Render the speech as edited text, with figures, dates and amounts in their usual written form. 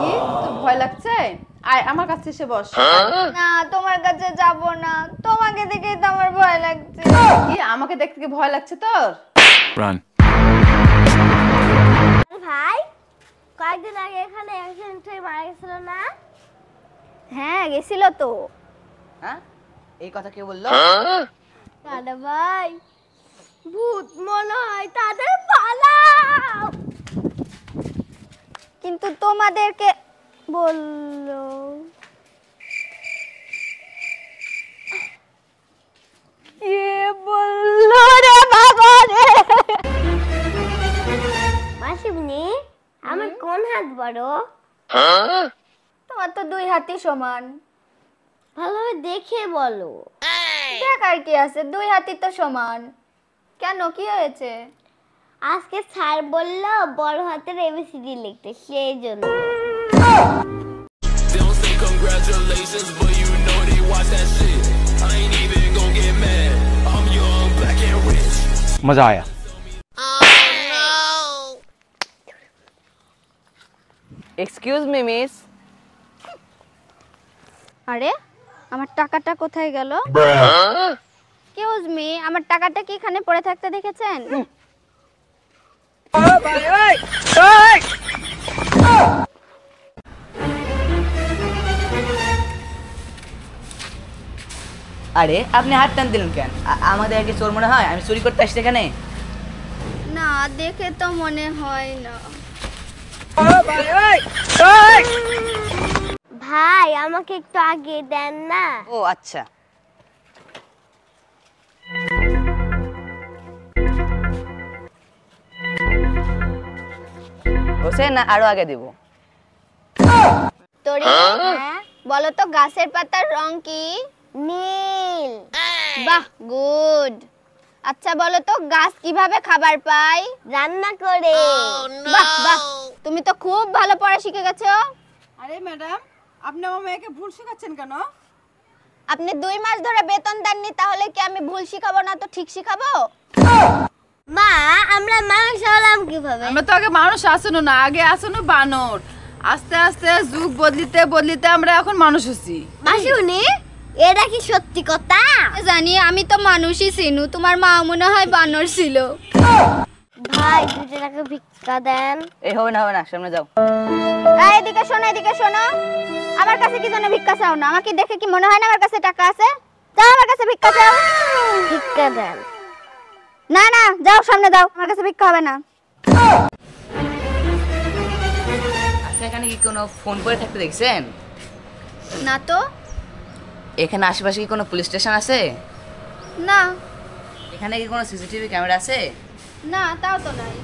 কি তোর ভয় লাগছে? আয় আমার কাছে এসে বস। না তোমার কাছে যাব না, তোমাকে দেখেই তো আমার ভয় লাগছে। কি আমাকে দেখতে কি ভয় লাগছে তোর? Run. ভাই কয়েকদিন আগে এখানে অ্যাক্সিডেন্ট হয়ে মারা গেছিল না? হ্যাঁ গেছিল তো। হ্যাঁ এই কথা কে বললো? দাদা ভাই ভূত মনে হয়, তাদের পালাও। কিন্তু তোমাদেরকে বললো কে বললো রে বাবা রে? মাসিমনি আমার কোন হাত বড়? তোমার তো দুই হাতই সমান। ভালোভাবে দেখে বলো। দেখার কি আছে, দুই হাতই তো সমান। কেন কি হয়েছে? আজকে স্যার বললো বড় হাতের এবিসিডি লিখতে, সেই জন্য। They don't say congratulations, but you know they watch that shit. I ain't even gon' get mad. I'm young, black and rich. मजा आया। Excuse me miss. আরে আমার টাকাটা কোথায় গেল? এক্সকিউজ মি, আমার টাকাটা কি এখানে পড়ে থাকতে দেখেছেন? আরে আপনি হাত টান দিলেন কেন? আমাদের কি চোর মনে হয়? আমি চুরি করতে আসছি এখানে? না দেখে তো মনে হয় না। ভাই আমাকে একটু আগে দেন না। ও আচ্ছা। হোসেন না আরো আগে দিব? তোরে বলো তো গাছের পাতার রং কি? নীল। বাহ গুড। আচ্ছা বলো তো গাছ কিভাবে খাবার পায়? রান্না করে। বাহ বাহ, তুমি তো খুব ভালো পড়া শিখে গেছো। আরে ম্যাডাম, আপনি আমার মেয়েকে ভুল শেখাচ্ছেন কেন? আপনি 2 মাস ধরে বেতন দেননি, তাহলে কি আমি ভুল শিখাবো না তো ঠিক শিখাবো? মা আমরা মানুষ হলাম কিভাবে? আমরা তো আগে মানুষ আসনো না, আগে আসনো বানর। আস্তে আস্তে যুগ বদলিতে বদলিতে আমরা এখন মানুষ হচ্ছি। মাসিউনি এটা কি সত্যি কথা? জানি, আমি তো মানুষই ছিনু, তোমার মা মনে হয় বানর ছিল। ভাই 2 টাকা ভিক্ষা দেন। এই হবে না সামনে যাও। এই এদিকে শোনো, এদিকে শোনো। আমার কাছে কি জন্য ভিক্ষা চাও না? আমাকে দেখে কি মনে হয় না আমার কাছে টাকা আছে? যাও আমার কাছে ভিক্ষা চাও। ভিক্ষা দেন। না না যাও সামনে দাও, আমার কাছে ভিক্ষা হবে না। আচ্ছা এখানে কি কোনো ফোন করে থাকতে দেখছেন? না তো। এখানে আশেপাশে কি কোনো পুলিশ স্টেশন আছে? না এখানে কি কোনো সিসিটিভি ক্যামেরা আছে? না তাও তো নাই।